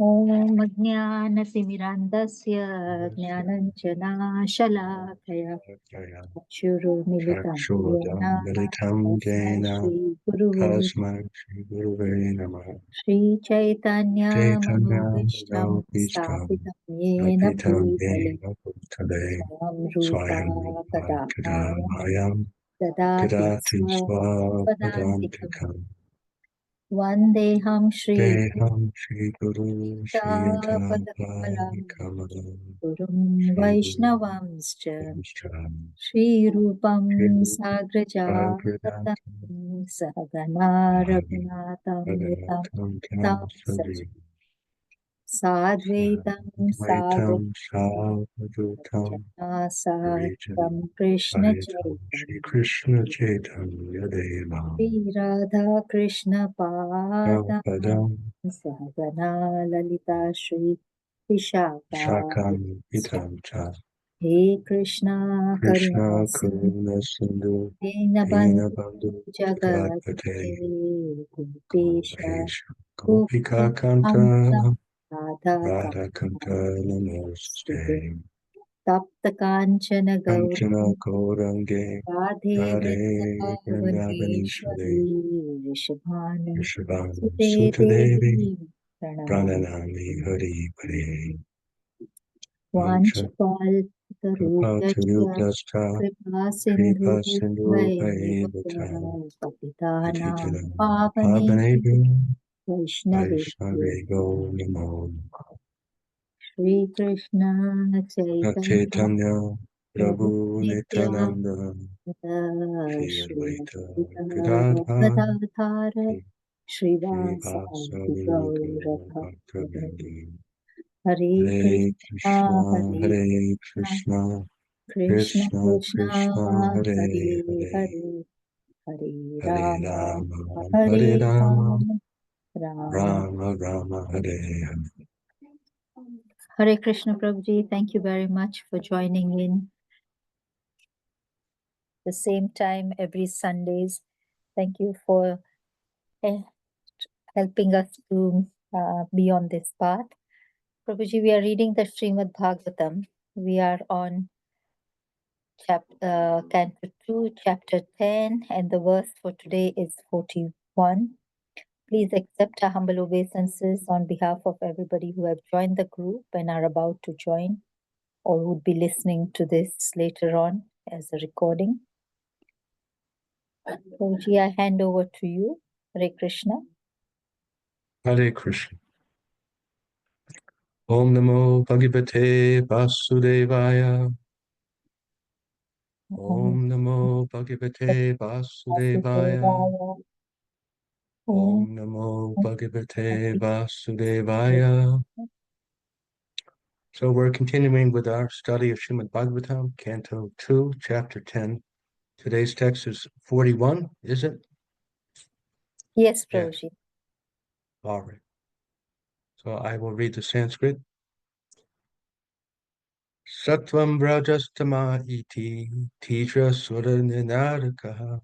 ॐ ज्ञानतिमिरान्धस्य ज्ञानञ्जनाशलाकया चक्षुरुमिलितं येन Militam तस्मै Jena श्रीगुरुवे Tasma Shri Gurave Namaha Chaitanya श्रीचैतन्यमनोभीष्टं Navishtam स्थापितं येन Napitam भूतले Yena Bhutale स्वयं रूपा Swayam कदा Rupa Kada मायं Mayam ददाति Kadati स्वपदान्तिकम् Swapadantikam वन्देऽहं Deham Shri Guru Shri श्रीयुतापदकमलं Advaita गुरुं Shri Guru वैष्णवांश्च Vishram श्रीरूपं Shri साग्रजातं Bhagavatam सहगणा रघुनाथान्वितं तं Sari साद्वैतं Vaitam सावधूतं Savadutam साग्रं Paritam Paritam Shri कृष्णचैतन्यं Krishna Chaitanya Deva श्रीराधाकृष्णपादां Prabhupada सहगणा Lalita Shakam श्रीविशाखाश्च Itam Cha हे कृष्णा करुणा Krishna Sindhu Karuna Sindhu Dina दीनबन्धु Bandhu जगत्पते Jagatpate Gopesh Gopesh Gopika गोपिकान्तं Kanta Radha राधाकान्तं Kanta नमोऽस्तुते Namaste तप्तकाञ्चन Kanchana Gauri Gaurange Radhe Radhe Vrindavaneshwari Vrindavaneshwari वृषभानुसुते Vrishabham Sutadevi देवी प्रणमामि Prananami Hari Hari Vancha वाञ्छपालतरुभ्यश्च Kalpatarubhyascha कृपा Kripa Sindhu सिन्धुभ्यैव Bhaivacha पतितानां Patitanam पावनेभ्यो Pavanebhyo वैष्णवेभ्यो Vaishnavego Namo Shrikrishna Chaitanya Chaitanya Prabhu Prabhu Nityanand Nityananda Shri Shri Advaita Advaita Gadadhar Gadadhar श्रीवासादि Srivasadi गौरभक्तवृन्द Gaurabhaktavrindi Hare Hare Krishna Krishna Krishna Krishna Krishna Hare Hare Hare Hare Hare Hare Ram Rama Hare Hare Rama Ram Ram Rama Rama Hare Hare. Hare Krishna Prabhuji, thank you very much for joining in the same time every Sundays. Thank you for eh, helping us to be on this path. Prabhuji, we are reading the Srimad Bhagavatam. We are on Canto 2, Chapter 10, and the verse for today is 41. Please accept our humble obeisances on behalf of everybody who have joined the group and are about to join or would be listening to this later on as a recording. Prabhuji, I hand over to you. Hare Krishna. Hare Krishna. Om Namo Bhagavate Vasudevaya. Om Namo Bhagavate Vasudevaya. Vasudevaya. Om Om Namo Bhagavate Vasudevaya. So we're continuing with our study of Srimad Bhagavatam, Canto 2, Chapter 10. Today's text is 41, is it? Yes, Yes. Prabhuji. All right. So I will read the Sanskrit. Sattvam Rajastama iti Tija Sura Ninarakaha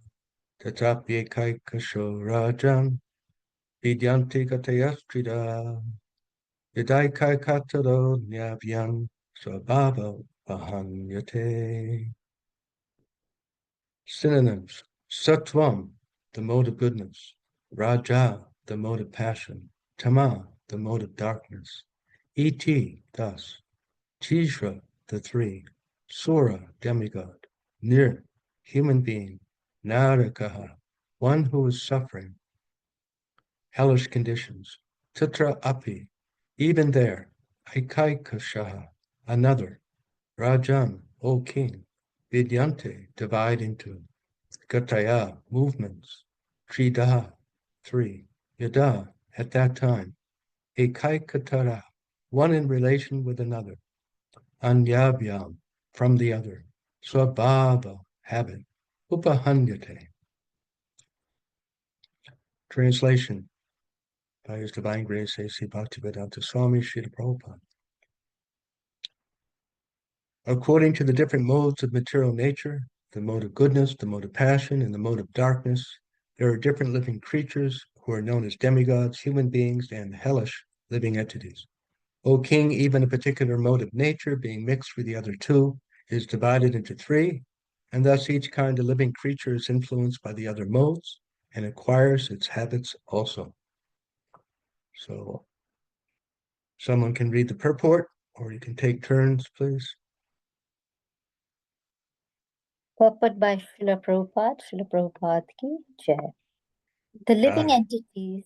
Tatapyekaikasho Rajan Vidyanti Gatayastrida Vidaikaikataro Nyavyam Swabhava Vahanyate. Synonyms: Sattvam, the mode of goodness; Raja, the mode of passion; Tama, the mode of darkness; Iti, thus; Tishra, the three; Sura, demigod; Nir, human being; Narakaha, one who is suffering; hellish conditions; Tatra api, even there; Aikaikashaha, another; Rajan, O king; Vidyante, divide into; Gataya, movements; Tridaha, three; Yada, at that time; Ekaikatara, one in relation with another; Anyabhyam, from the other; Swabhava, habit; Upahanyate. Translation by His Divine Grace A.C. Bhaktivedanta Swami Srila Prabhupada. According to the different modes of material nature, the mode of goodness, the mode of passion, and the mode of darkness, there are different living creatures who are known as demigods, human beings, and hellish living entities. O king, even a particular mode of nature, being mixed with the other two, is divided into three, and thus each kind of living creature is influenced by the other modes and acquires its habits also. So someone can read the purport, or you can take turns, please. Purport by Srila Prabhupada ki Jai. The living Got it. entities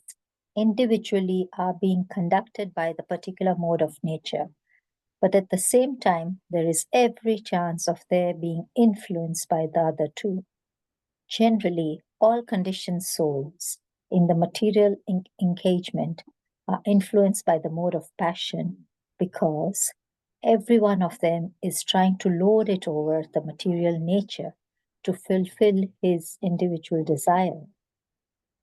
individually are being conducted by the particular mode of nature, but at the same time, there is every chance of their being influenced by the other two. Generally, all conditioned souls in the material engagement are influenced by the mode of passion because every one of them is trying to lord it over the material nature to fulfill his individual desire.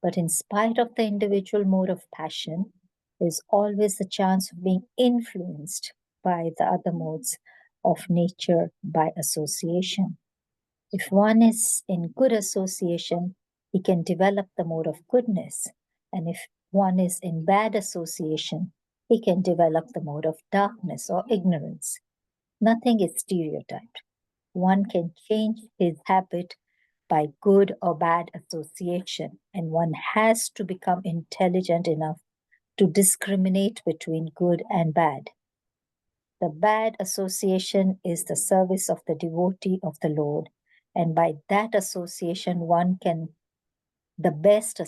But in spite of the individual mode of passion, there's always the chance of being influenced by the other modes of nature by association. If one is in good association, he can develop the mode of goodness. And if one is in bad association, he can develop the mode of darkness or ignorance. Nothing is stereotyped. One can change his habit by good or bad association, and one has to become intelligent enough to discriminate between good and bad. The bad association is the service of the devotee of the Lord, and by that association, the best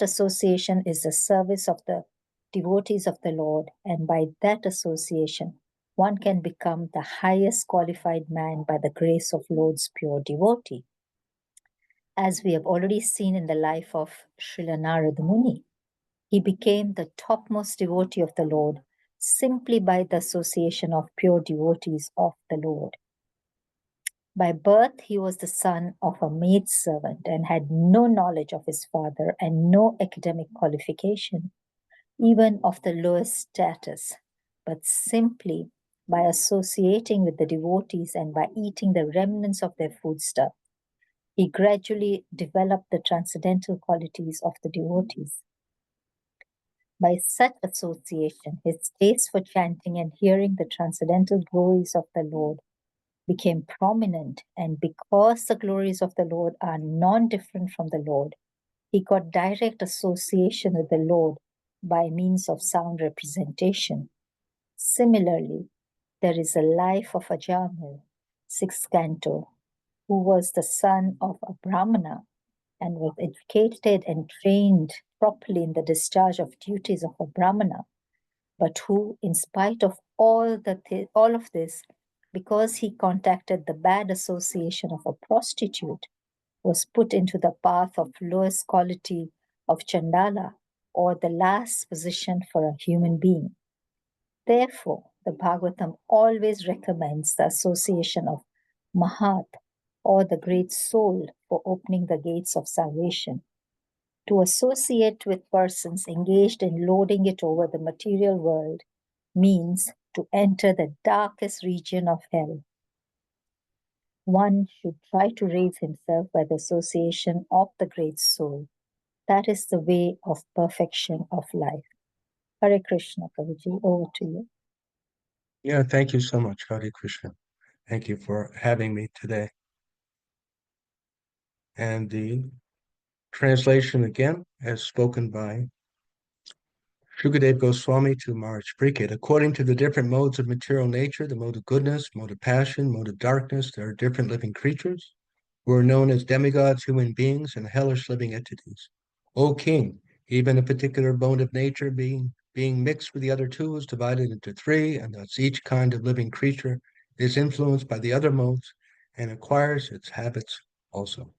association is the service of the devotees of the Lord, and by that association, one can become the highest qualified man by the grace of Lord's pure devotee. As we have already seen in the life of Srila Narada Muni, he became the topmost devotee of the Lord simply by the association of pure devotees of the Lord. By birth, he was the son of a maidservant and had no knowledge of his father and no academic qualification, even of the lowest status, but simply by associating with the devotees and by eating the remnants of their foodstuff, he gradually developed the transcendental qualities of the devotees. By such association, his taste for chanting and hearing the transcendental glories of the Lord became prominent, and because the glories of the Lord are non-different from the Lord, he got direct association with the Lord by means of sound representation. Similarly, there is a life of Ajamil, 6th canto, who was the son of a Brahmana and was educated and trained properly in the discharge of duties of a Brahmana, but who, in spite of all of this, because he contacted the bad association of a prostitute, was put into the path of lowest quality of Chandala, or the last position for a human being. Therefore, the Bhagavatam always recommends the association of Mahat, or the great soul, for opening the gates of salvation. To associate with persons engaged in lording it over the material world means to enter the darkest region of hell. One should try to raise himself by the association of the great soul. That is the way of perfection of life. Hare Krishna, Prabhuji, over to you. Yeah, thank you so much, Hare Krishna. Thank you for having me today. And the translation again, as spoken by Shukadev Goswami to Maharaj Pariksit. According to the different modes of material nature, the mode of goodness, mode of passion, mode of darkness, there are different living creatures who are known as demigods, human beings, and hellish living entities. O king, even a particular mode of nature being mixed with the other two is divided into three, and thus each kind of living creature is influenced by the other modes and acquires its habits also.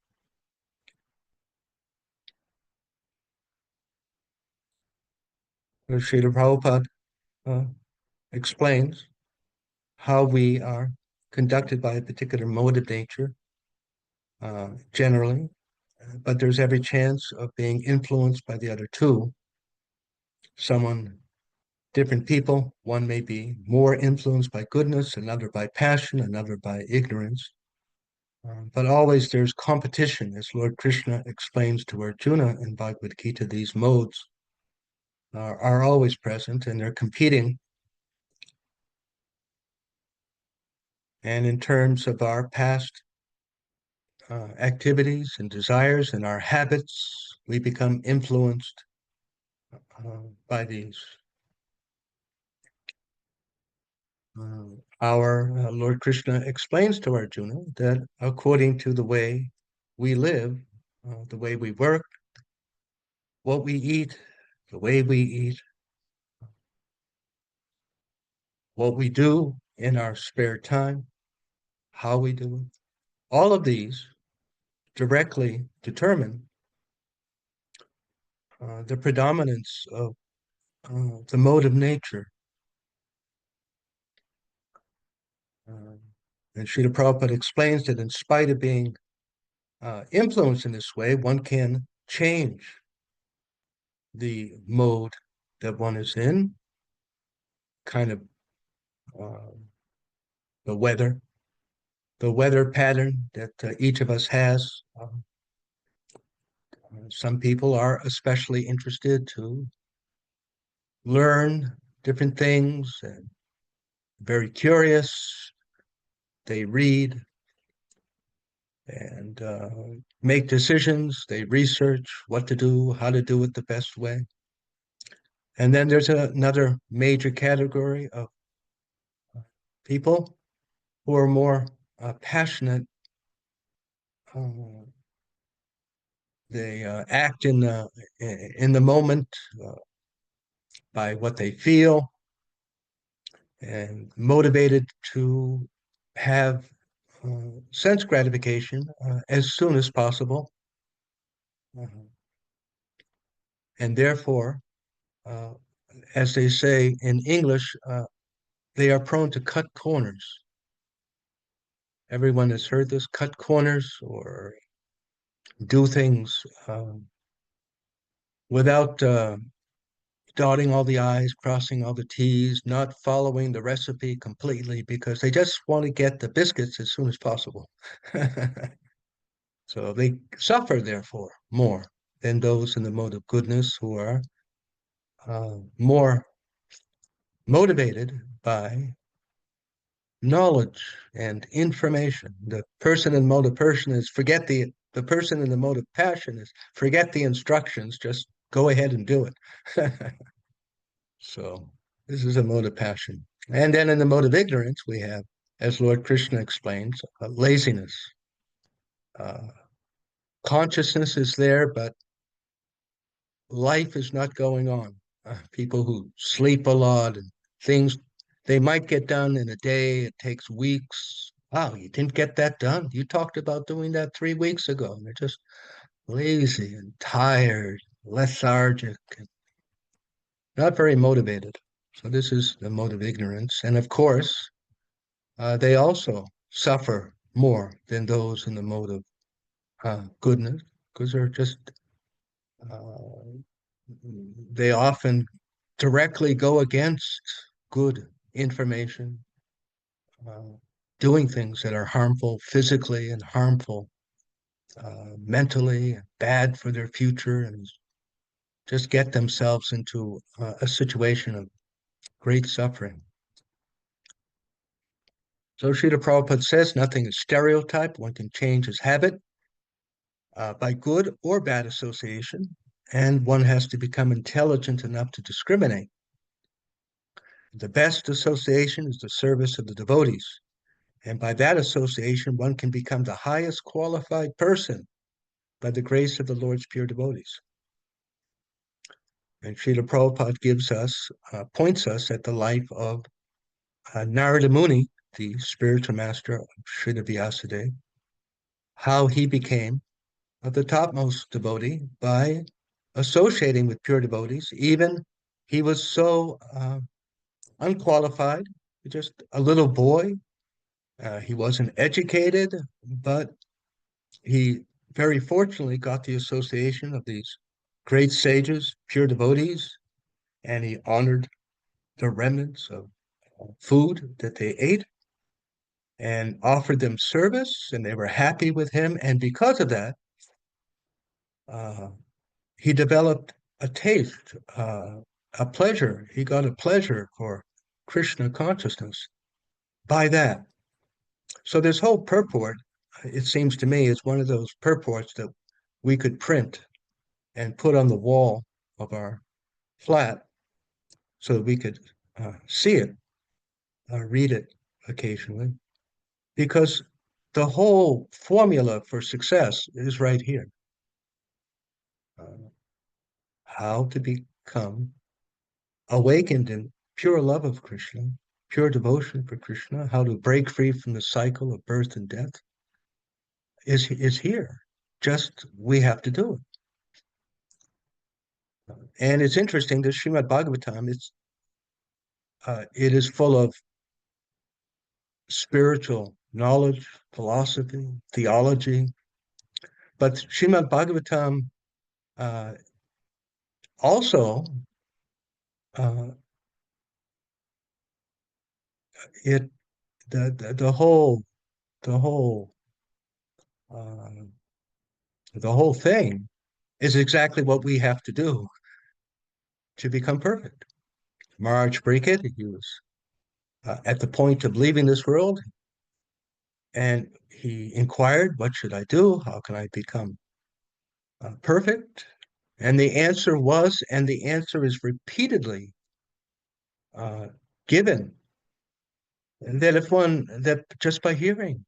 Srila Prabhupada explains how we are conducted by a particular mode of nature generally, but there's every chance of being influenced by the other two. Different people, one may be more influenced by goodness, another by passion, another by ignorance. But always there's competition, as Lord Krishna explains to Arjuna in Bhagavad Gita, these modes are always present, and they're competing. And in terms of our past activities and desires and our habits, we become influenced by these. Our Lord Krishna explains to Arjuna that according to the way we live, the way we work, what we eat, the way we eat, what we do in our spare time, how we do it, all of these directly determine the predominance of the mode of nature. Uh, and Srila Prabhupada explains that in spite of being influenced in this way, one can change the mode that one is in, kind of uh, the weather, the weather pattern that each of us has. Some people are especially interested to learn different things and very curious. They read and make decisions. They research what to do, how to do it the best way. And then there's another major category of people who are more passionate. Uh, they act in the moment by what they feel and motivated to have sense gratification as soon as possible. Uh, and therefore, uh, as they say in English, they are prone to cut corners. Everyone has heard this, cut corners or do things without dotting all the I's, crossing all the T's, not following the recipe completely because they just want to get the biscuits as soon as possible. So they suffer, therefore, more than those in the mode of goodness who are more motivated by knowledge and information. The person in mode of passion is forget the person in the mode of passion is forget the instructions, just go ahead and do it. So this is a mode of passion. And then in the mode of ignorance, we have, as Lord Krishna explains, laziness. Uh, Consciousness is there, but life is not going on. People who sleep a lot and things they might get done in a day, it takes weeks. Wow, you didn't get that done. You talked about doing that 3 weeks ago. And they're just lazy and tired, lethargic, and not very motivated. So this is the mode of ignorance. And of course, they also suffer more than those in the mode of goodness because they're just uh, they often directly go against good information, uh, doing things that are harmful physically and harmful mentally, bad for their future, and just get themselves into a situation of great suffering. So Srila Prabhupada says nothing is stereotyped. One can change his habit by good or bad association, and one has to become intelligent enough to discriminate. The best association is the service of the devotees. And by that association, one can become the highest qualified person by the grace of the Lord's pure devotees. And Srila Prabhupada points us at the life of Narada Muni, the spiritual master of Srila Vyasadeva, how he became the topmost devotee by associating with pure devotees. Even he was so unqualified, just a little boy. He wasn't educated, but he very fortunately got the association of these great sages, pure devotees, and he honored the remnants of food that they ate and offered them service, and they were happy with him. And because of that, uh, he developed a taste. a pleasure. He got a pleasure for Krishna consciousness by that. So this whole purport, it seems to me, is one of those purports that we could print and put on the wall of our flat so that we could see it, read it occasionally, because the whole formula for success is right here. Uh, how to become awakened in pure love of Krishna, pure devotion for Krishna, how to break free from the cycle of birth and death is here. Just we have to do it. And it's interesting that Srimad Bhagavatam it is full of spiritual knowledge, philosophy, theology, but Srimad Bhagavatam uh, also uh, it the whole the whole uh, the whole thing is exactly what we have to do to become perfect. Maharaj Pariksit, he was at the point of leaving this world, and he inquired, "What should I do? How can I become perfect?" And the answer was, and the answer is repeatedly uh, given, that if one that just by hearing,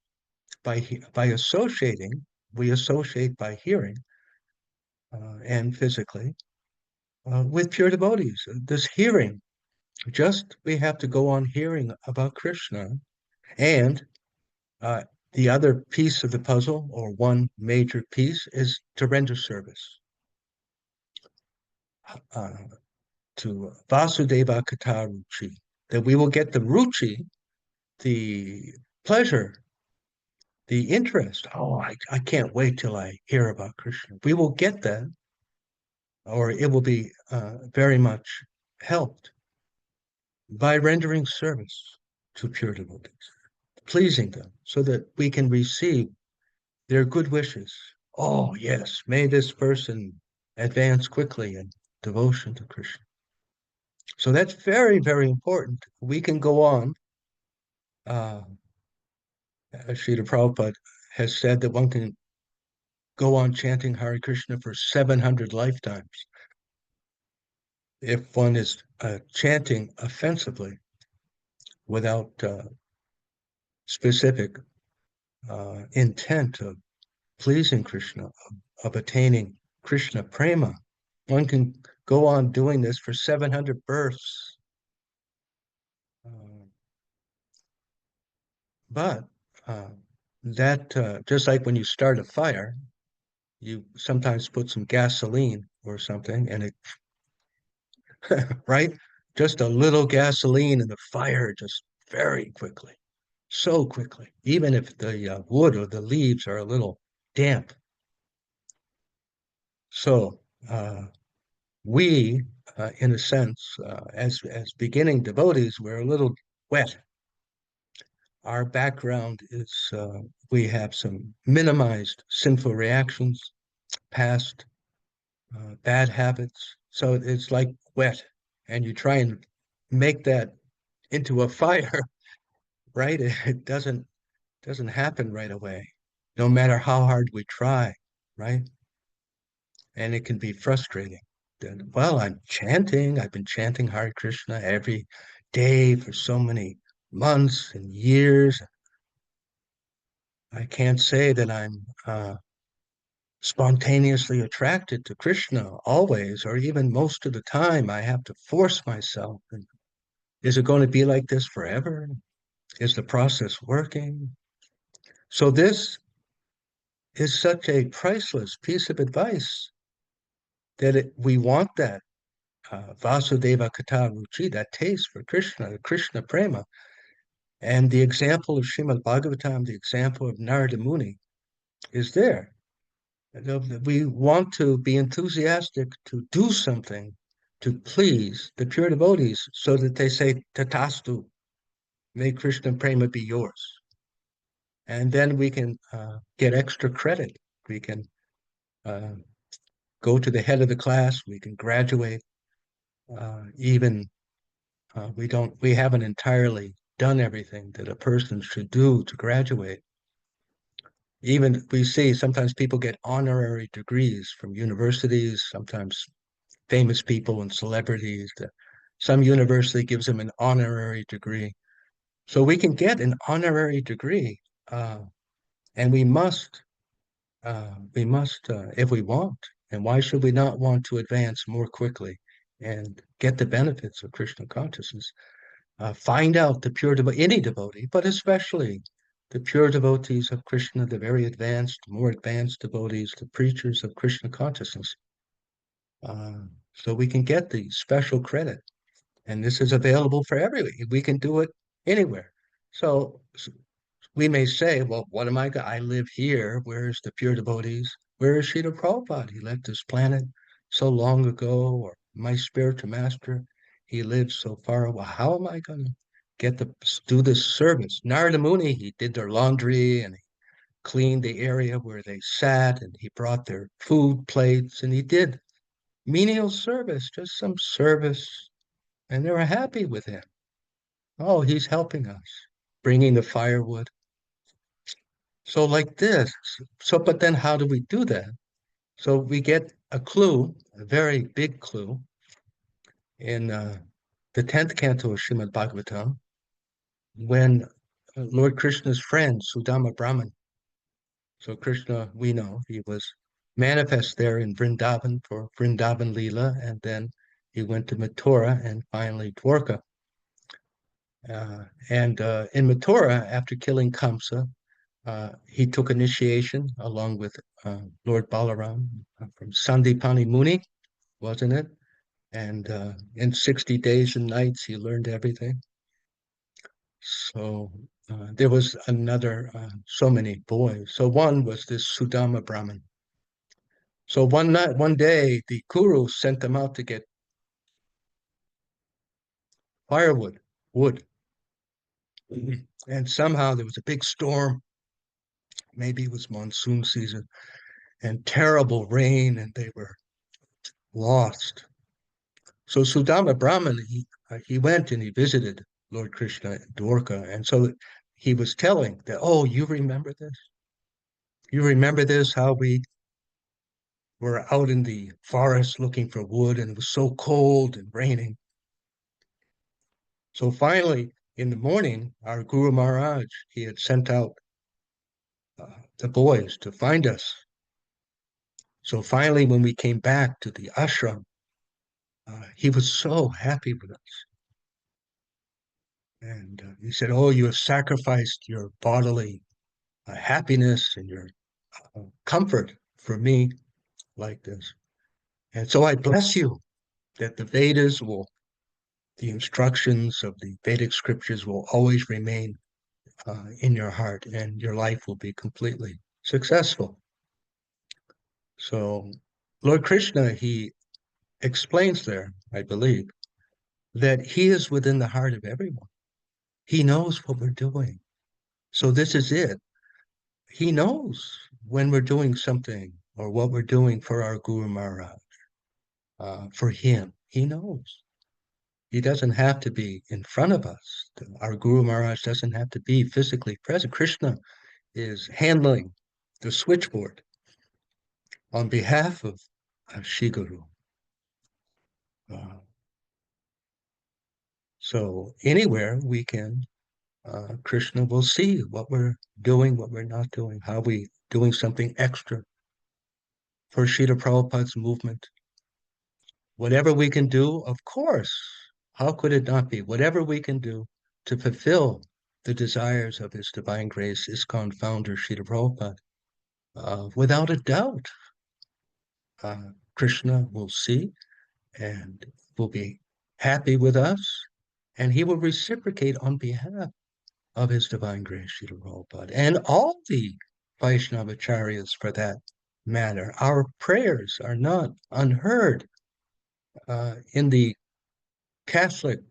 by associating, we associate by hearing and physically with pure devotees. This hearing, just we have to go on hearing about Krishna, and uh, the other piece of the puzzle, or one major piece, is to render service uh, to Vasudeva Kata Ruchi, that we will get the ruchi, the pleasure, the interest. Oh, I can't wait till I hear about Krishna. We will get that, or it will be very much helped by rendering service to pure devotees, pleasing them so that we can receive their good wishes. Oh, yes, may this person advance quickly in devotion to Krishna. So that's very, very important. We can go on. Uh, Srila Prabhupada has said that one can go on chanting Hare Krishna for 700 lifetimes if one is chanting offensively without specific intent of pleasing Krishna, of attaining Krishna prema. One can go on doing this for 700 births. Uh, but uh, that, just like when you start a fire, you sometimes put some gasoline or something, and it, right? Just a little gasoline and the fire just very quickly, so quickly, even if the wood or the leaves are a little damp. So we, in a sense, as beginning devotees, we're a little wet. Our background is we have some minimized sinful reactions, past bad habits. So it's like wet, and you try and make that into a fire, right? It doesn't happen right away, no matter how hard we try, right? And it can be frustrating. That, well, I've been chanting Hare Krishna every day for so many months and years. I can't say that I'm spontaneously attracted to Krishna always, or even most of the time. I have to force myself. And is it going to be like this forever? Is the process working? So this is such a priceless piece of advice that we want that Vasudeva Kata Ruchi, that taste for Krishna, Krishna Prema. And the example of Srimad Bhagavatam, the example of Narada Muni is there. We want to be enthusiastic to do something to please the pure devotees so that they say, Tatastu, may Krishna Prema be yours. And then we can get extra credit. We can uh, go to the head of the class, we can graduate, Even we haven't entirely done everything that a person should do to graduate. Even we see sometimes people get honorary degrees from universities, sometimes famous people and celebrities. Some university gives them an honorary degree. So we can get an honorary degree, uh, and if we want. And why should we not want to advance more quickly and get the benefits of Krishna consciousness? Find out the pure devotee, any devotee, but especially the pure devotees of Krishna, the very advanced, more advanced devotees, the preachers of Krishna consciousness. Uh, so we can get the special credit. And this is available for everybody. We can do it anywhere. So we may say, well, what am I? I live here. Where's the pure devotees? Where is Srila Prabhupada? He left this planet so long ago, or my spiritual master, he lives so far away. How am I going to do this service? Narada Muni, he did their laundry and he cleaned the area where they sat and he brought their food plates and he did menial service, just some service, and they were happy with him. Oh, he's helping us, bringing the firewood. So like this. So, but then how do we do that? So we get a clue, a very big clue, in the 10th canto of Srimad Bhagavatam, when Lord Krishna's friend, Sudama Brahman, so Krishna, we know, he was manifest there in Vrindavan for Vrindavan Leela, and then he went to Mathura and finally Dwarka. And in Mathura, after killing Kamsa, he took initiation along with Lord Balaram from Sandipani Muni, wasn't it? And in 60 days and nights, he learned everything. So there was so many boys. So one was this Sudama Brahmin. So one day, the Kuru sent them out to get firewood, wood. And somehow there was a big storm. Maybe it was monsoon season and terrible rain, and they were lost. So Sudama Brahman, he went and he visited Lord Krishna in Dwarka. And so he was telling that, oh, you remember this? You remember this, how we were out in the forest looking for wood and it was so cold and raining. So finally, in the morning, our Guru Maharaj, he had sent out the boys to find us. So finally, when we came back to the ashram, he was so happy with us. And he said, oh, you have sacrificed your bodily happiness and your comfort for me like this. And so I bless you that the instructions of the Vedic scriptures will always remain in your heart and your life will be completely successful. So Lord Krishna, he explains there, I believe, that he is within the heart of everyone. He knows what we're doing. So this is it. He knows when we're doing something or what we're doing for our Guru Maharaj, for him. He knows. He doesn't have to be in front of us. Our Guru Maharaj doesn't have to be physically present. Krishna is handling the switchboard on behalf of Shri Guru. Uh, so anywhere we can, Krishna will see what we're doing, what we're not doing, how we doing something extra for Srila Prabhupada's movement. Whatever we can do, of course, how could it not be? Whatever we can do to fulfill the desires of His Divine Grace, ISKCON founder Srila Prabhupada, without a doubt, Krishna will see and will be happy with us, and He will reciprocate on behalf of His Divine Grace, Srila Prabhupada, and all the Vaishnavacharyas for that matter. Our prayers are not unheard in the Catholic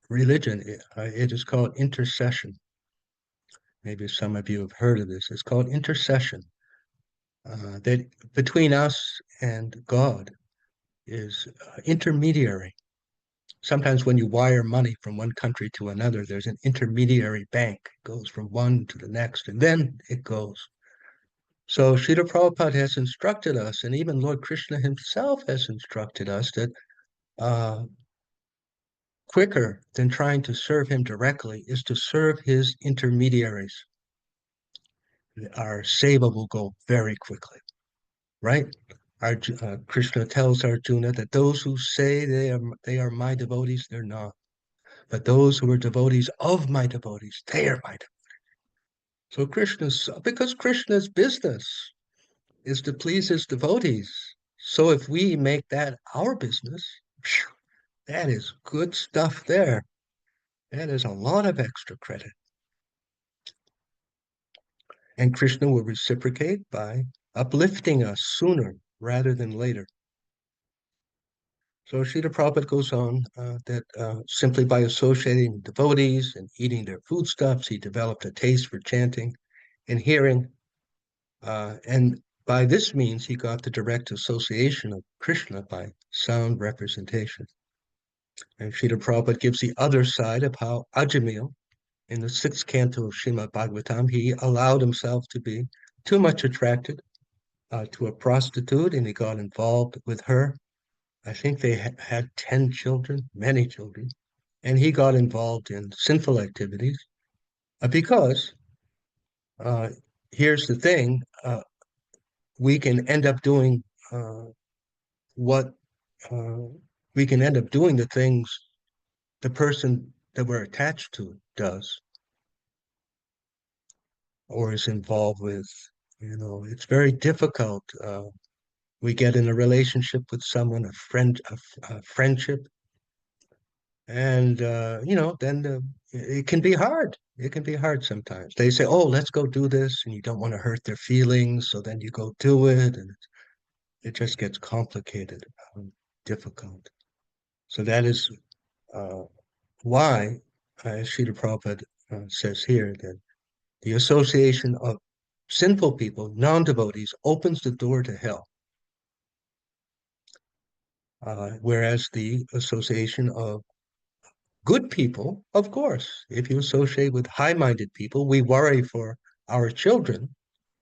religion. It is called intercession. Maybe some of you have heard of this. It's called intercession. That between us and God, is intermediary. Sometimes when you wire money from one country to another, there's an intermediary bank. It goes from one to the next, and then it goes. So Srila Prabhupada has instructed us, and even Lord Krishna himself has instructed us that uh, quicker than trying to serve him directly is to serve his intermediaries. Our seva will go very quickly, right? Krishna tells Arjuna that those who say they are my devotees, they're not. But those who are devotees of my devotees, they are my devotees. So because Krishna's business is to please his devotees. So if we make that our business, that is good stuff there. That is a lot of extra credit. And Krishna will reciprocate by uplifting us sooner rather than later. So Srila Prabhupada goes on that simply by associating devotees and eating their foodstuffs, he developed a taste for chanting and hearing. And by this means, he got the direct association of Krishna by sound representation. And Srila Prabhupada gives the other side of how Ajamil, in the sixth canto of Srimad Bhagavatam, he allowed himself to be too much attracted to a prostitute and he got involved with her. I think they had 10 children, many children, and he got involved in sinful activities because uh, here's the thing we can end up doing what uh, we can end up doing the things the person that we're attached to does or is involved with. It's very difficult. We get in a relationship with someone, a friendship, and then it can be hard. It can be hard sometimes. They say, "Oh, let's go do this," and you don't want to hurt their feelings, so then you go do it, and it just gets complicated, difficult. So that is uh, why, as Srila Prabhupada says here, that the association of sinful people, non-devotees, opens the door to hell, whereas the association of good people, of course, if you associate with high-minded people, we worry for our children,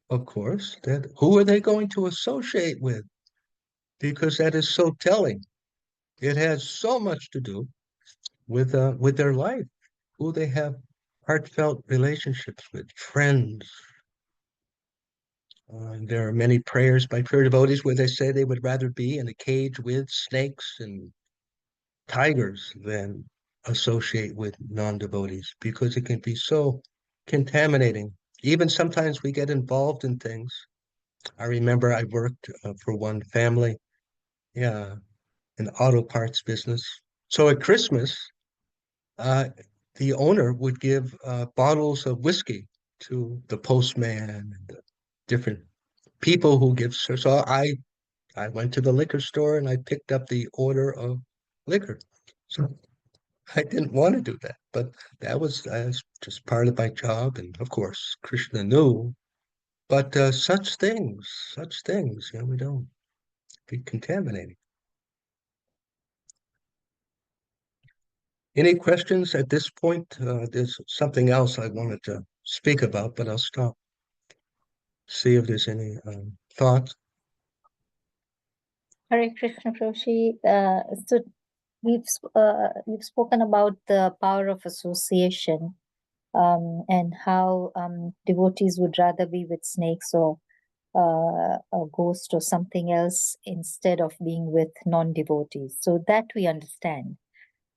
of course, that who are they going to associate with? Because that is so telling. It has so much to do with their life, who they have heartfelt relationships with, friends. There are many prayers by pure devotees where they say they would rather be in a cage with snakes and tigers than associate with non-devotees because it can be so contaminating. Even sometimes we get involved in things. I remember I worked for one family, yeah, an auto parts business. So at Christmas, uh, the owner would give bottles of whiskey to the postman and the different people who give. So I went to the liquor store and I picked up the order of liquor. So I didn't want to do that, but that was just part of my job. And of course, Krishna knew. But such things, we don't be contaminating. Any questions at this point? There's something else I wanted to speak about, but I'll stop. See if there's any thoughts. Hare Krishna Prabhuji. So we've spoken about the power of association, and how devotees would rather be with snakes or a ghost or something else instead of being with non-devotees. So that we understand.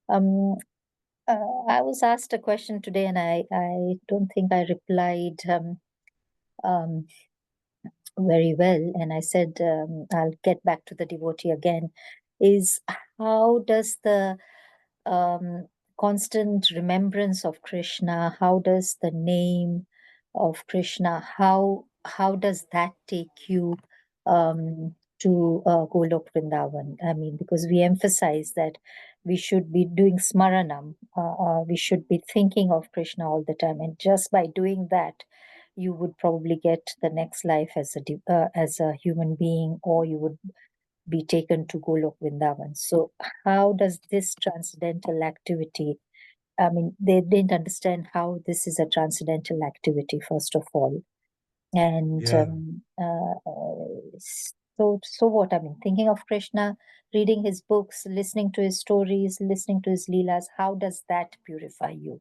Um, I was asked a question today, and I don't think I replied um, very well. And I said, I'll get back to the devotee again. Is how does the um, constant remembrance of Krishna, how does the name of Krishna, how does that take you to Golok Vrindavan? I mean, because we emphasize that we should be doing smaranam, we should be thinking of Krishna all the time, and just by doing that, you would probably get the next life as a human being, or you would be taken to Golok Vrindavan. So how does this transcendental activity, I mean, they didn't understand how this is a transcendental activity, first of all. And Yeah. so what? I mean, thinking of Krishna, reading his books, listening to his stories, listening to his leelas, how does that purify you?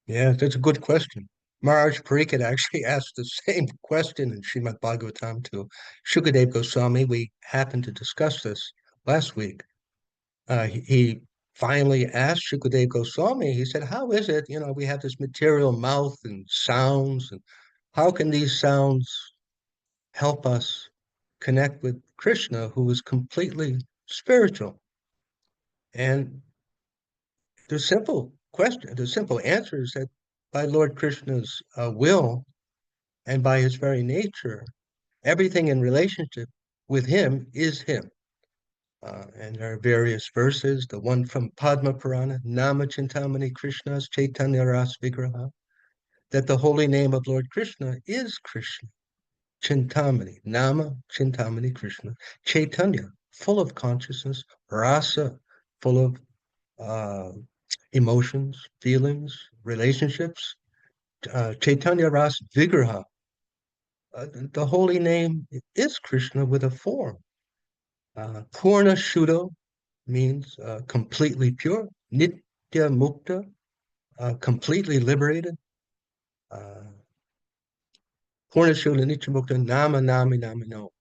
Yeah, that's a good question. Maharaj Pariksit actually asked the same question in Srimad Bhagavatam to Shukadev Goswami. We happened to discuss this last week. He finally asked Shukadev Goswami, he said, how is it, we have this material mouth and sounds, and how can these sounds help us connect with Krishna, who is completely spiritual? And the simple answer is that by Lord Krishna's will and by his very nature, everything in relationship with him is him. And there are various verses, the one from Padma Purana, Nama Chintamani Krishna's Chaitanya Ras Vigraha, that the holy name of Lord Krishna is Krishna. Chintamani, Nama Chintamani Krishna, Chaitanya, full of consciousness, Rasa, full of uh, emotions, feelings, relationships, Chaitanya Ras Vigraha. The holy name is Krishna with a form. Purna Shuddha means completely pure. Nitya Mukta, completely liberated. Uh, Purna Shuddha Nitya Mukta Nama Nami Nami No.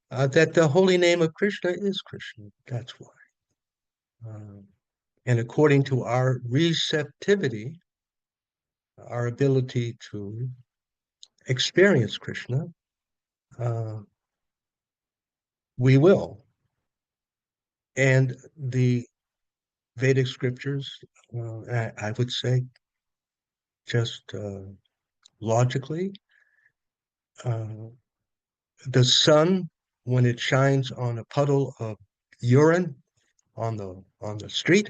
That the holy name of Krishna is Krishna. That's why. Uh, and according to our receptivity, our ability to experience Krishna, uh, we will. And the Vedic scriptures, I would say, just logically, uh, the sun, when it shines on a puddle of urine on the street,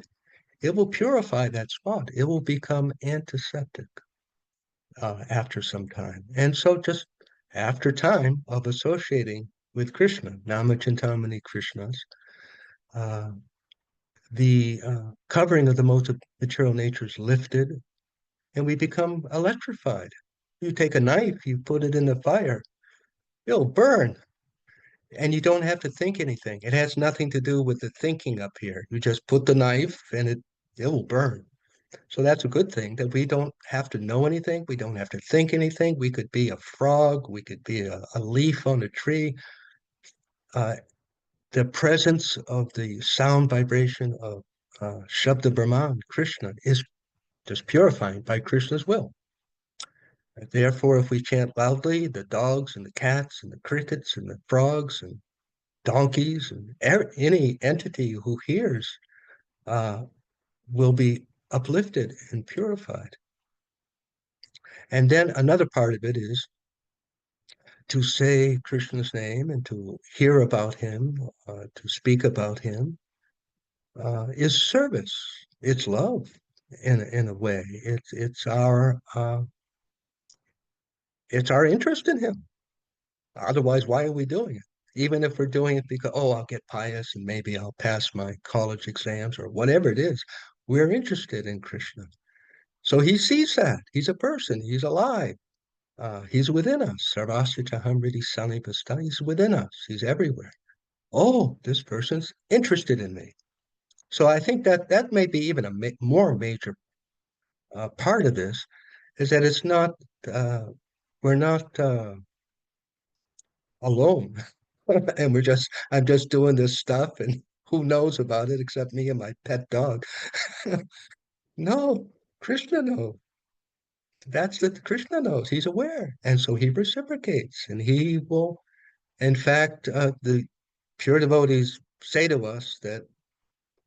it will purify that spot. It will become antiseptic after some time. And so, just after time of associating with Krishna, Namachintamani Krishnas, uh, the covering of the modes of material nature is lifted, and we become electrified. You take a knife, you put it in the fire, it'll burn, and you don't have to think anything. It has nothing to do with the thinking up here. You just put the knife, and it will burn. So that's a good thing that we don't have to know anything. We don't have to think anything. We could be a frog. We could be a leaf on a tree. Uh, the presence of the sound vibration of Shabda Brahman, Krishna, is just purifying by Krishna's will. Therefore, if we chant loudly, the dogs and the cats and the crickets and the frogs and donkeys and any entity who hears uh, will be uplifted and purified. And then another part of it is to say Krishna's name and to hear about him, to speak about him, is service. It's love in a way. It's our interest in him. Otherwise, why are we doing it? Even if we're doing it because, oh, I'll get pious and maybe I'll pass my college exams or whatever it is, we're interested in Krishna. So he sees that. He's a person. He's alive. He's within us. Sarvasya Hamriti Sanipasta. He's within us. He's everywhere. Oh, this person's interested in me. So I think that that may be even a more major part of this is that it's not, uh, we're not alone. And I'm just doing this stuff and who knows about it except me and my pet dog. No, Krishna knows. That's that Krishna knows. He's aware. And so he reciprocates and he will, in fact, the pure devotees say to us that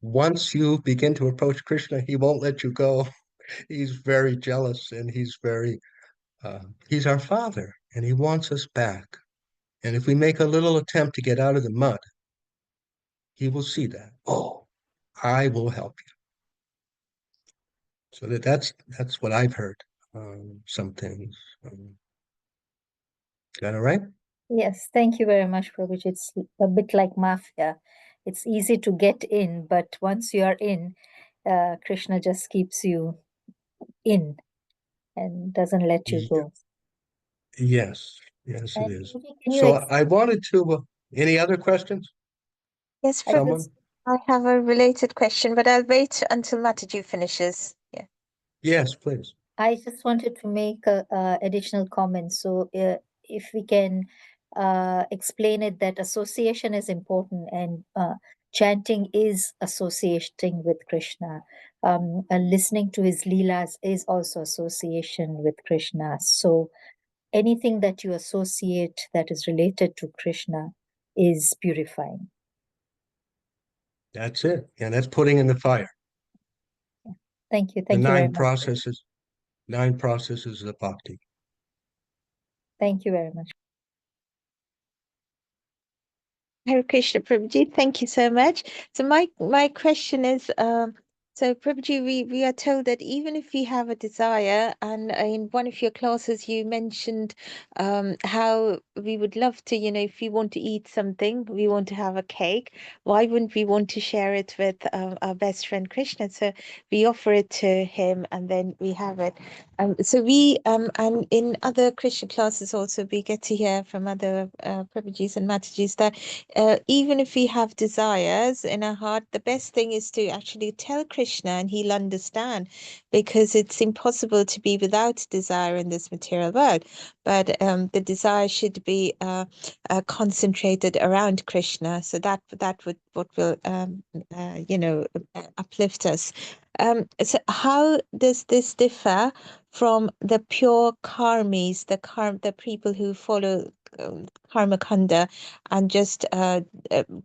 once you begin to approach Krishna, he won't let you go. He's very jealous and he's our father and he wants us back. And if we make a little attempt to get out of the mud, he will see that. Oh, I will help you. So that's what I've heard. Some things. Is that all right? Yes, thank you very much, Prabhuji. It's a bit like mafia. It's easy to get in, but once you are in, Krishna just keeps you in and doesn't let you Y- go. Yes, yes, it And is. Prabhuji, can you So I wanted to, any other questions? Yes, I Prabhuji, Someone? just I have a related question, but I'll wait until Mataji finishes. Yeah. Yes, please. I just wanted to make a additional comment. So, if we can explain it that association is important and chanting is associating with Krishna. Listening to his leelas is also association with Krishna. So, anything that you associate that is related to Krishna is purifying. That's it. And that's putting in the fire. Thank you. The Thank you very much. Prabhuji. nine processes of bhakti. Thank you very much. Hare Krishna, Prabhuji. Thank you so much. So my question is, so Prabhuji, we are told that even if we have a desire, and in one of your classes you mentioned how we would love to, if we want to eat something, we want to have a cake. Why wouldn't we want to share it with our best friend Krishna? So we offer it to him, and then we have it. So we and in other Krishna classes also we get to hear from other Prabhujis and Matajis that even if we have desires in our heart, the best thing is to actually tell Krishna and he'll understand, because it's impossible to be without desire in this material world. But the desire should be concentrated around Krishna, so that would what will uplift us. So how does this differ from the pure karmis, the people who follow karma kanda and just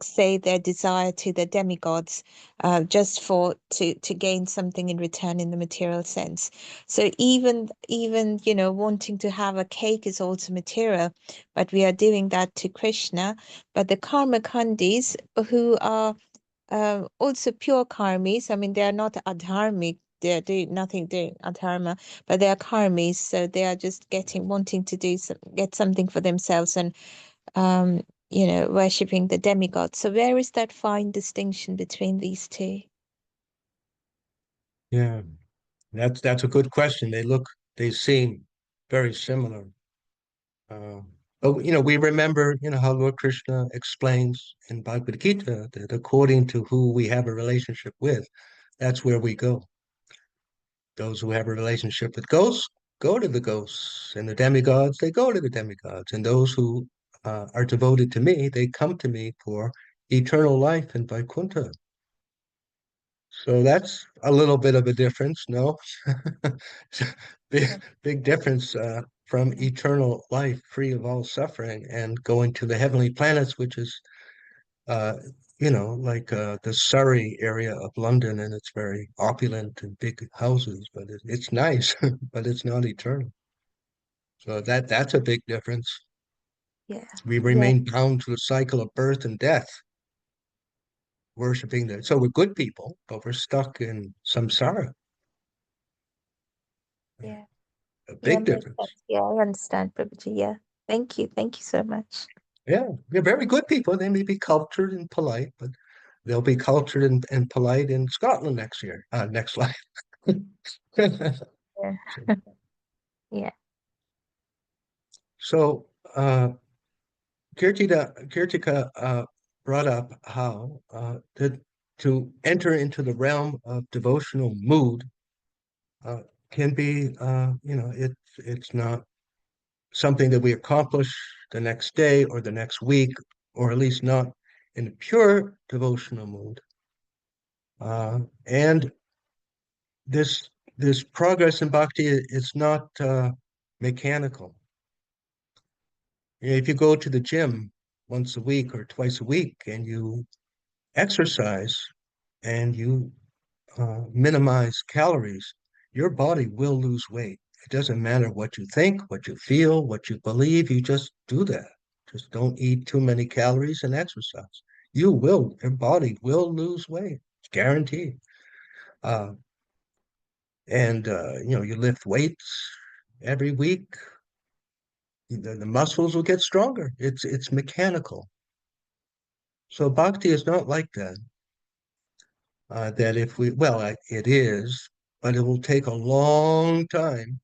say their desire to the demigods just for to gain something in return in the material sense? So even wanting to have a cake is also material, but we are doing that to Krishna. But the karma kandis who are also pure karmis, I mean, they are not adharmic. They're doing nothing, doing adharma, but they are karmis. So they are just wanting to get something for themselves and, worshipping the demigod. So where is that fine distinction between these two? Yeah, that's a good question. They seem very similar. Uh, but we remember, how Lord Krishna explains in Bhagavad Gita that according to who we have a relationship with, that's where we go. Those who have a relationship with ghosts go to the ghosts, and the demigods, they go to the demigods. And those who are devoted to me, they come to me for eternal life in Vaikuntha. So that's a little bit of a difference, no? Big, big difference from eternal life, free of all suffering, and going to the heavenly planets, which is, uh, like the Surrey area of London, and it's very opulent and big houses, but it's nice, but it's not eternal. So that's a big difference. Yeah, We yeah, remain bound to the cycle of birth and death, worshiping that. So we're good people, but we're stuck in samsara. yeah, A yeah. big Makes difference. sense. Yeah, I understand, Prabhuji. Yeah, thank you so much. Yeah, they're very good people. They may be cultured and polite, but they'll be cultured and polite in Scotland next year, next life. Yeah, So, yeah, so Kirtika brought up how that to enter into the realm of devotional mood uh, can be, it's not something that we accomplish the next day or the next week, or at least not in a pure devotional mood. And this this progress in bhakti is not mechanical. If you go to the gym once a week or twice a week and you exercise and you minimize calories, your body will lose weight. It doesn't matter what you think, what you feel, what you believe, you just do that. Just don't eat too many calories and exercise. Your body will lose weight. It's guaranteed. Uh, and you lift weights every week, the muscles will get stronger. It's mechanical. So bhakti is not like that. That if we, well, it is, but it will take a long time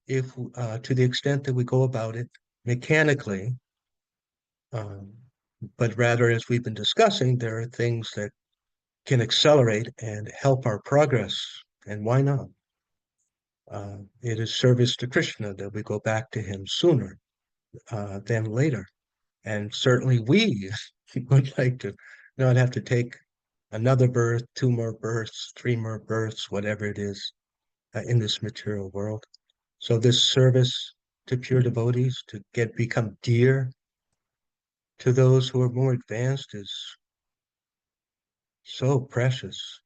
if, to the extent that we go about it mechanically. Um, but rather, as we've been discussing, there are things that can accelerate and help our progress. And why not? It is service to Krishna that we go back to him sooner than later. And certainly we would like to not have to take another birth, two more births, three more births, whatever it is, in this material world. So this service to pure devotees to become dear to those who are more advanced is so precious.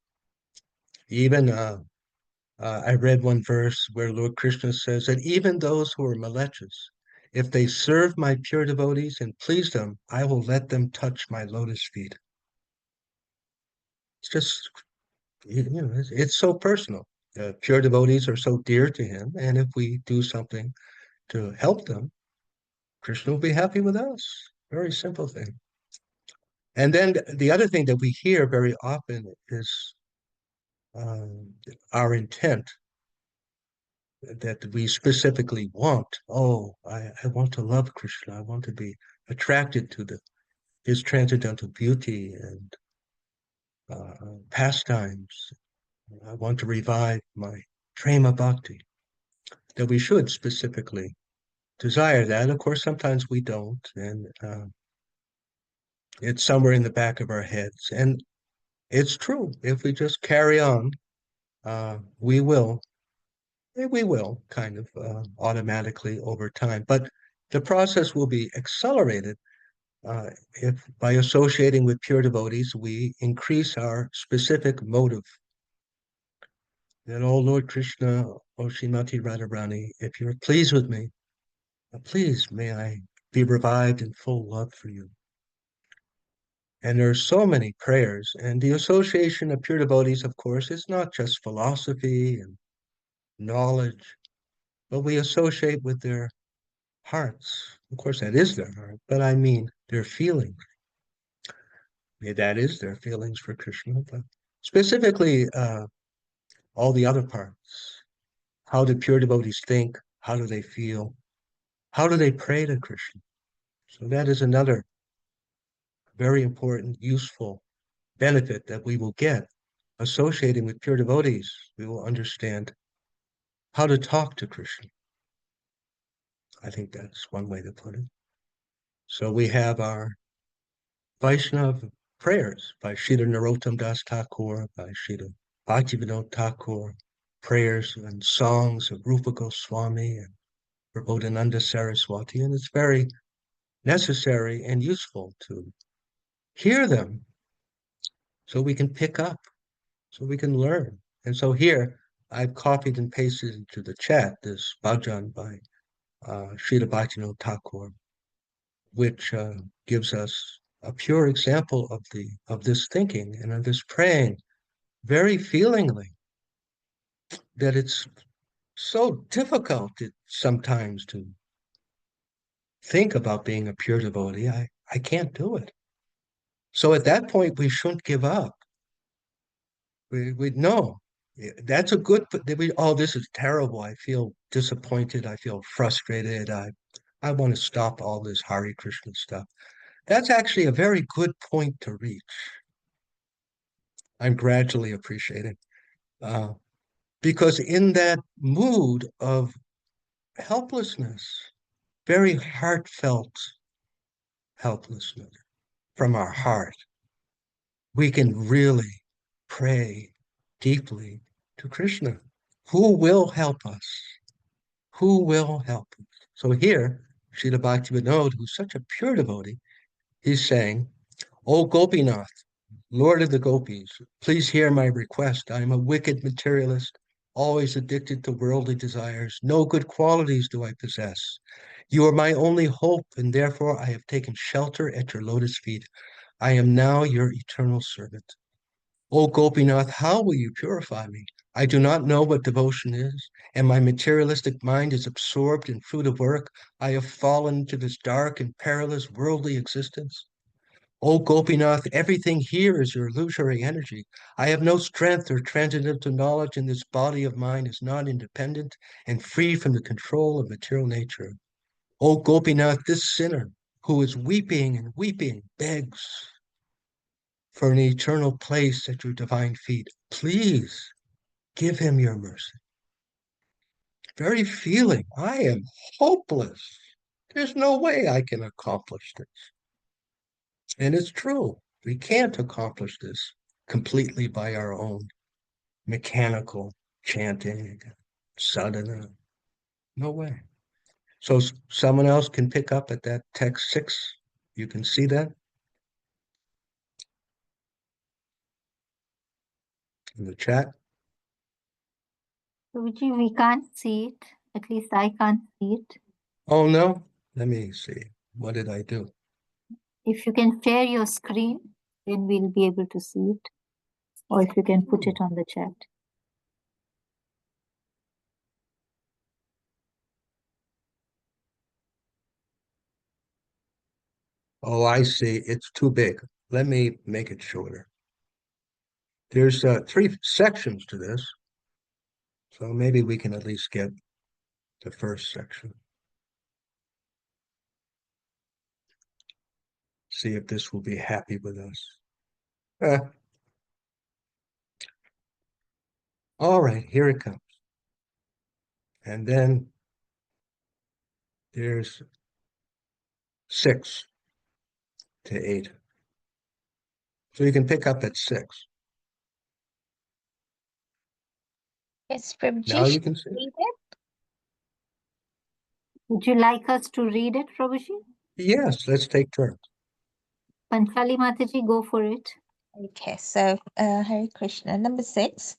Even I read one verse where Lord Krishna says that even those who are malechas, if they serve my pure devotees and please them, I will let them touch my lotus feet. It's just, it's so personal. Pure devotees are so dear to him, and if we do something to help them, Krishna will be happy with us. Very simple thing. And then the other thing that we hear very often is um, our intent that we specifically want. Oh, I want to love Krishna. I want to be attracted to his transcendental beauty and pastimes. I want to revive my prema bhakti. That we should specifically desire that. Of course, sometimes we don't, and it's somewhere in the back of our heads. And it's true. If we just carry on, we will. We will kind of automatically over time, but the process will be accelerated if by associating with pure devotees, we increase our specific motive. That, oh Lord Krishna, oh Srimati Radharani, if you're pleased with me, please may I be revived in full love for you. And there are so many prayers, and the association of pure devotees, of course, is not just philosophy and knowledge, but we associate with their hearts. Of course, that is their heart, but I mean their feelings. That is their feelings for Krishna, but specifically all the other parts. How do pure devotees think? How do they feel? How do they pray to Krishna? So that is another very important, useful benefit that we will get associating with pure devotees. We will understand how to talk to Krishna. I think that's one way to put it. So we have our Vaishnava prayers by Srila Narottam Das Thakur, by Srila Bhaktivinoda Thakur, prayers and songs of Rupa Goswami and Prabodhananda Saraswati, and it's very necessary and useful to hear them so we can pick up, so we can learn. And so here, I've copied and pasted into the chat this bhajan by Srila Bhaktivinoda Thakur, which gives us a pure example of this thinking and of this praying very feelingly, that it's so difficult sometimes to think about being a pure devotee. I can't do it. So at that point, we shouldn't give up. We no, that's a good. Oh, this is terrible. I feel disappointed. I feel frustrated. I want to stop all this Hare Krishna stuff. That's actually a very good point to reach. I'm gradually appreciating. Uh, because in that mood of helplessness, very heartfelt helplessness from our heart, we can really pray deeply to Krishna, who will help us, who will help us. So here, Srila Bhaktivinoda, who's such a pure devotee, he's saying, O Gopinath, Lord of the Gopis, please hear my request. I am a wicked materialist, always addicted to worldly desires. No good qualities do I possess. You are my only hope, and therefore I have taken shelter at your lotus feet. I am now your eternal servant. O Gopinath, how will you purify me? I do not know what devotion is, and my materialistic mind is absorbed in fruitive work. I have fallen into this dark and perilous worldly existence. O Gopinath, everything here is your illusory energy. I have no strength or transcendental knowledge, and this body of mine is not independent and free from the control of material nature. O Gopinath, this sinner who is weeping and weeping begs for an eternal place at your divine feet. Please give him your mercy. Very feeling, I am hopeless. There's no way I can accomplish this. And it's true. We can't accomplish this completely by our own mechanical chanting, sadhana. No way. So someone else can pick up at that text 6. You can see that in the chat. Prabhuji, we can't see it. At least I can't see it. Oh, no? Let me see. What did I do? If you can share your screen, then we'll be able to see it. Or if you can put it on the chat. Oh, I see. It's too big. Let me make it shorter. There's 3 sections to this. So maybe we can at least get the first section. See if this will be happy with us. All right, here it comes. And then there's 6 to 8. So you can pick up at 6. Yes, Prabhuji, Now you should can I see. read it? Would you like us to read it, Prabhuji? Yes, let's take turns. Panchali Mataji, go for it. Okay, so Hare Krishna. Number 6.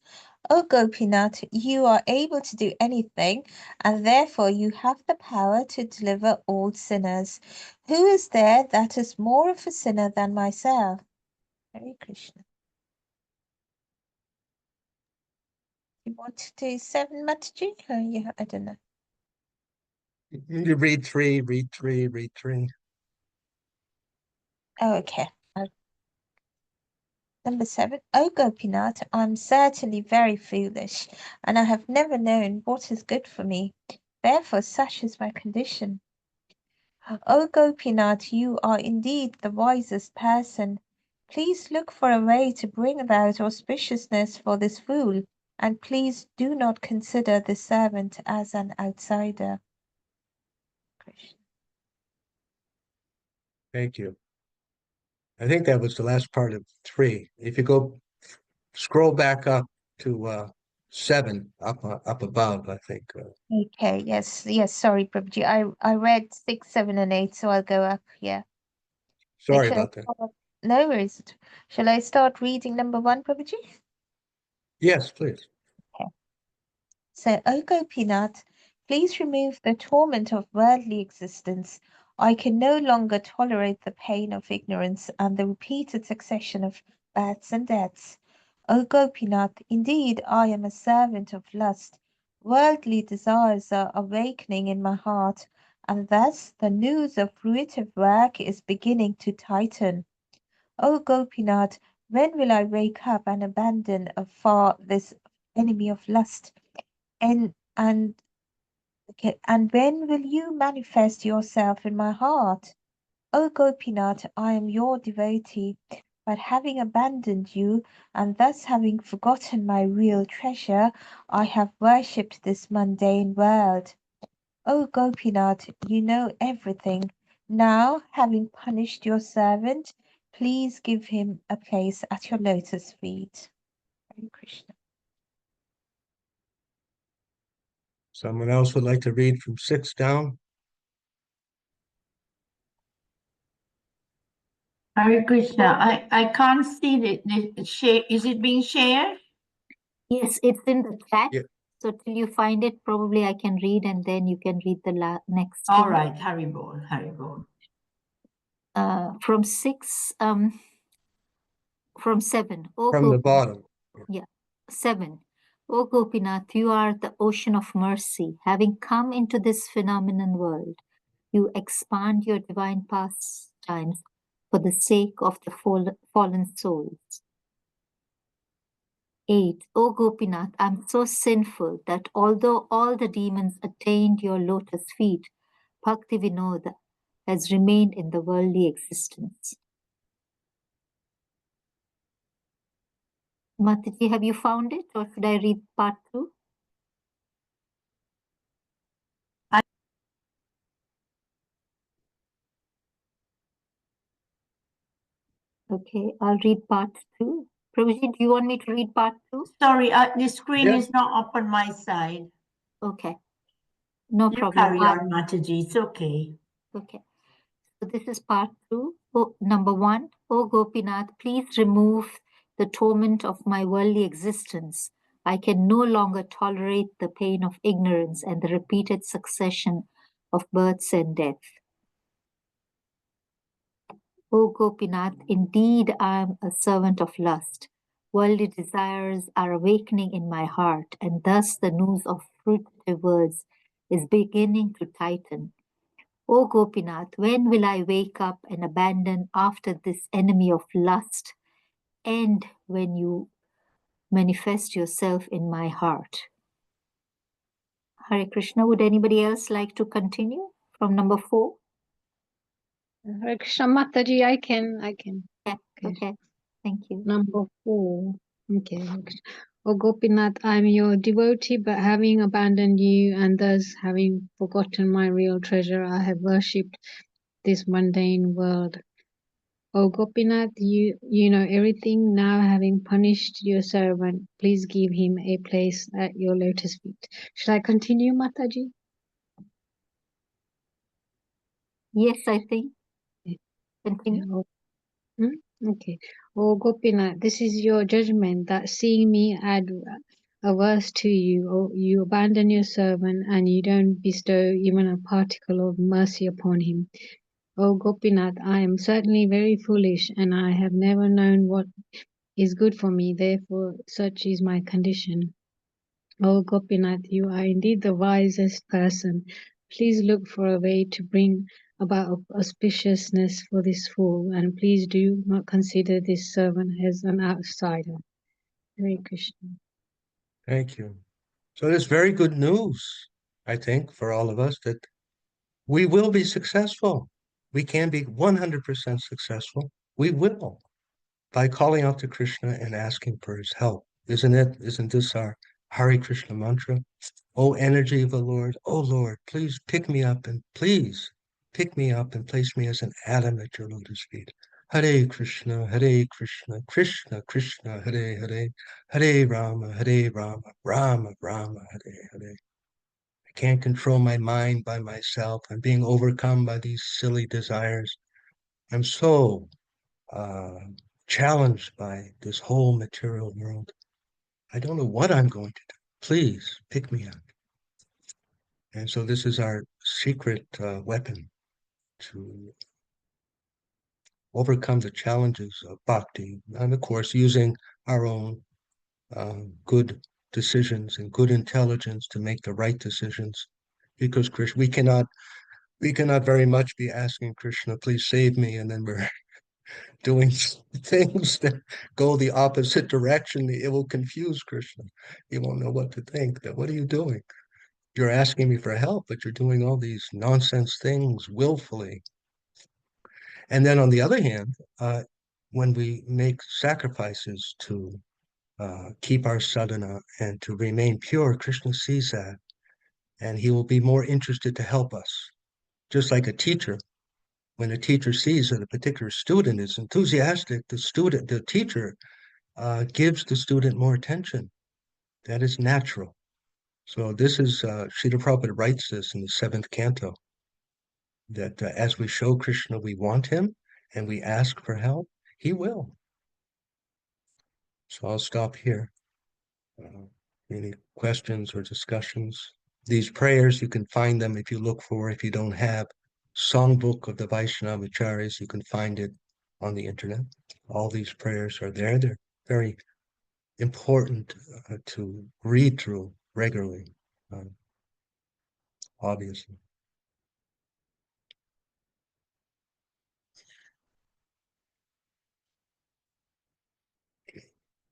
O Gopinath, you are able to do anything, and therefore you have the power to deliver all sinners. Who is there that is more of a sinner than myself? Hare Krishna. You want to do 7, Mataji? Yeah, I don't know. You read 3, read 3, read 3. Oh, okay. Number 7. O Gopinath, I'm certainly very foolish, and I have never known what is good for me. Therefore, such is my condition. O Gopinath, you are indeed the wisest person. Please look for a way to bring about auspiciousness for this fool, and please do not consider the servant as an outsider. Krishna. Thank you. I think that was the last part of 3. If you go scroll back up to 7 up above, I think. Okay, yes, sorry, Prabhuji. I read 6, 7, and 8, so I'll go up here. Sorry Shall I about that. start? No worries. Shall I start reading number 1, Prabhuji? Yes, please. Okay. So, O Gopinath, please remove the torment of worldly existence. I can no longer tolerate the pain of ignorance and the repeated succession of births and deaths. O Gopinath, indeed I am a servant of lust. Worldly desires are awakening in my heart, and thus the noose of fruitive work is beginning to tighten. O Gopinath, when will I wake up and abandon afar this enemy of lust? And okay, and when will you manifest yourself in my heart? O Gopinath, I am your devotee, but having abandoned you and thus having forgotten my real treasure, I have worshipped this mundane world. O Gopinath, you know everything. Now, having punished your servant, please give him a place at your lotus feet. Hare Krishna. Someone else would like to read from 6 down? Hare Krishna. I can't see the share. Is it being shared? Yes, it's in the chat. Yeah. So till you find it, probably I can read and then you can read the next All one. right, Haribol, Haribol. From 6, from 7. Oh, From the Gopinath. bottom. Yeah, 7. O Gopinath, you are the ocean of mercy. Having come into this phenomenon world, you expand your divine pastimes for the sake of the fallen souls. 8. O Gopinath, I am so sinful that although all the demons attained your lotus feet, Bhakti Vinoda has remained in the worldly existence. Mataji, have you found it, or should I read part 2? Okay, I'll read part 2. Prabhuji, do you want me to read part 2? Sorry, the screen Yeah. is not up on my side. Okay, no You problem. carry on, Mataji. It's okay. Okay, so this is part 2. Number 1. O Gopinath, please remove the torment of my worldly existence. I can no longer tolerate the pain of ignorance and the repeated succession of births and death. O Gopinath, indeed I am a servant of lust. Worldly desires are awakening in my heart, and thus the noose of fruitive words is beginning to tighten. O Gopinath, when will I wake up and abandon after this enemy of lust, and when you manifest yourself in my heart? Hare Krishna, would anybody else like to continue from number 4? Hare Krishna Mataji, I can. Yeah, Okay. okay, thank you. Number 4. Okay. Hare Krishna. O Gopinath, I am your devotee, but having abandoned you and thus having forgotten my real treasure, I have worshipped this mundane world. O Gopinath, you know everything. Now having punished your servant, please give him a place at your lotus feet. Should I continue, Mataji? Yes, I think. Yeah. Continue. Okay. Oh, Gopinath, this is your judgment that seeing me averse to you, or you abandon your servant and you don't bestow even a particle of mercy upon him. O Gopinath, I am certainly very foolish and I have never known what is good for me, therefore such is my condition. O Gopinath, you are indeed the wisest person. Please look for a way to bring about auspiciousness for this fool, and please do not consider this servant as an outsider. Hare Krishna. Thank you. So it's very good news, I think, for all of us that we will be successful. We can be 100% successful. We will, by calling out to Krishna and asking for his help. Isn't this our Hare Krishna mantra? O energy of the Lord, O Lord, please pick me up and please pick me up and place me as an atom at your lotus feet. Hare Krishna, Krishna Krishna, Hare, Hare Rama, Rama Rama, Hare. I can't control my mind by myself. I'm being overcome by these silly desires. I'm so challenged by this whole material world. I don't know what I'm going to do. Please pick me up. And so this is our secret weapon to overcome the challenges of bhakti. And of course, using our own good decisions and good intelligence to make the right decisions. Because Krishna, we cannot very much be asking Krishna, please save me, and then we're doing things that go the opposite direction. It will confuse Krishna. He won't know what to think. That what are you doing? You're asking me for help, but you're doing all these nonsense things willfully. And then on the other hand, when we make sacrifices to keep our sadhana and to remain pure, Krishna sees that, and he will be more interested to help us. Just like a teacher, when a teacher sees that a particular student is enthusiastic, the teacher gives the student more attention. That is natural. So this is, Srila Prabhupada writes this in the 7th canto, that as we show Krishna we want him and we ask for help, he will. So I'll stop here. Any questions or discussions? These prayers, you can find them if you look for, if you don't have Songbook of the Vaishnava Acharyas, you can find it on the internet. All these prayers are there. They're very important to read through regularly, obviously.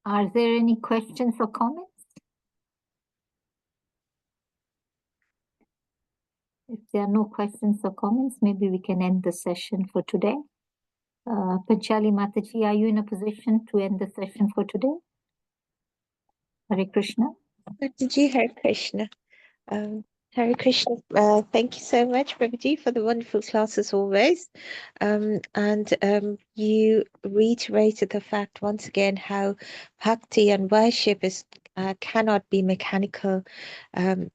Are there any questions or comments? If there are no questions or comments, maybe we can end the session for today. Panchali Mataji, are you in a position to end the session for today? Hare Krishna. Prabhuji, Hare Krishna. Hare Krishna. Thank you so much, Prabhuji, for the wonderful class as always. You reiterated the fact once again how bhakti and worship cannot be mechanical.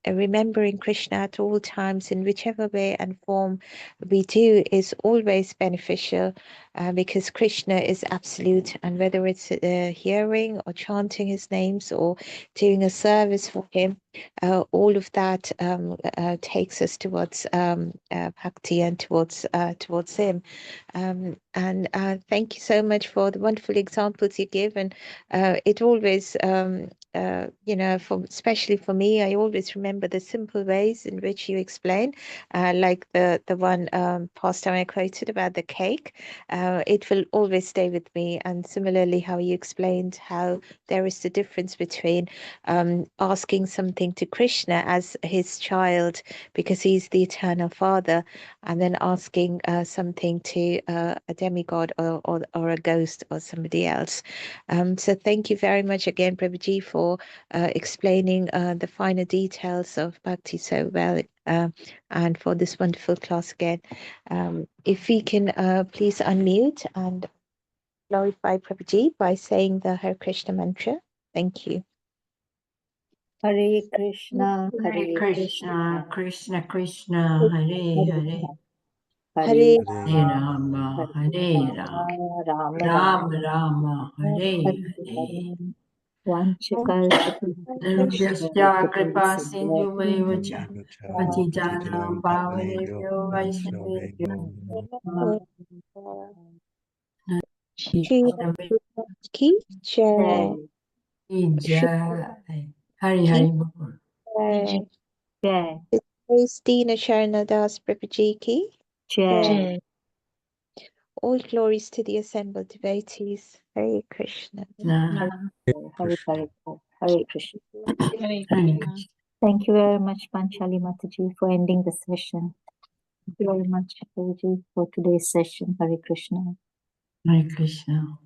Remembering Krishna at all times in whichever way and form we do is always beneficial because Krishna is absolute, and whether it's hearing or chanting his names or doing a service for him, all of that takes us towards bhakti and towards him. Thank you so much for the wonderful examples you give, and it always especially for me, I always remember the simple ways in which you explain, like the one past time I quoted about the cake. It will always stay with me, and similarly how you explained how there is the difference between asking something to Krishna as his child because he's the eternal father, and then asking something to a demigod or a ghost or somebody else. So thank you very much again, Prabhuji, for explaining the finer details of bhakti so well, and for this wonderful class again. If we can please unmute and glorify Prabhuji by saying the Hare Krishna mantra. Thank you. Hare Krishna, Hare Krishna, Krishna Krishna, Hare Hare, Hare Hare Rama, Hare Rama, Rama Rama, Hare Hare. Namaste Kripa Sindhu Vacha, Patitanam Pavanebhyo Vaishnavebhyo, Ki Jai. Jai. Hari Hari Bol. Jai. Praise Dina, Sharana Das, Prabhuji ki Jai. All glories to the assembled devotees. Hare Krishna. Hare Krishna. Hare Krishna. Hare Krishna. Thank you very much, Panchali Mataji, for ending the session. Thank you very much, Prabhuji, for today's session. Hare Krishna. Hare Krishna.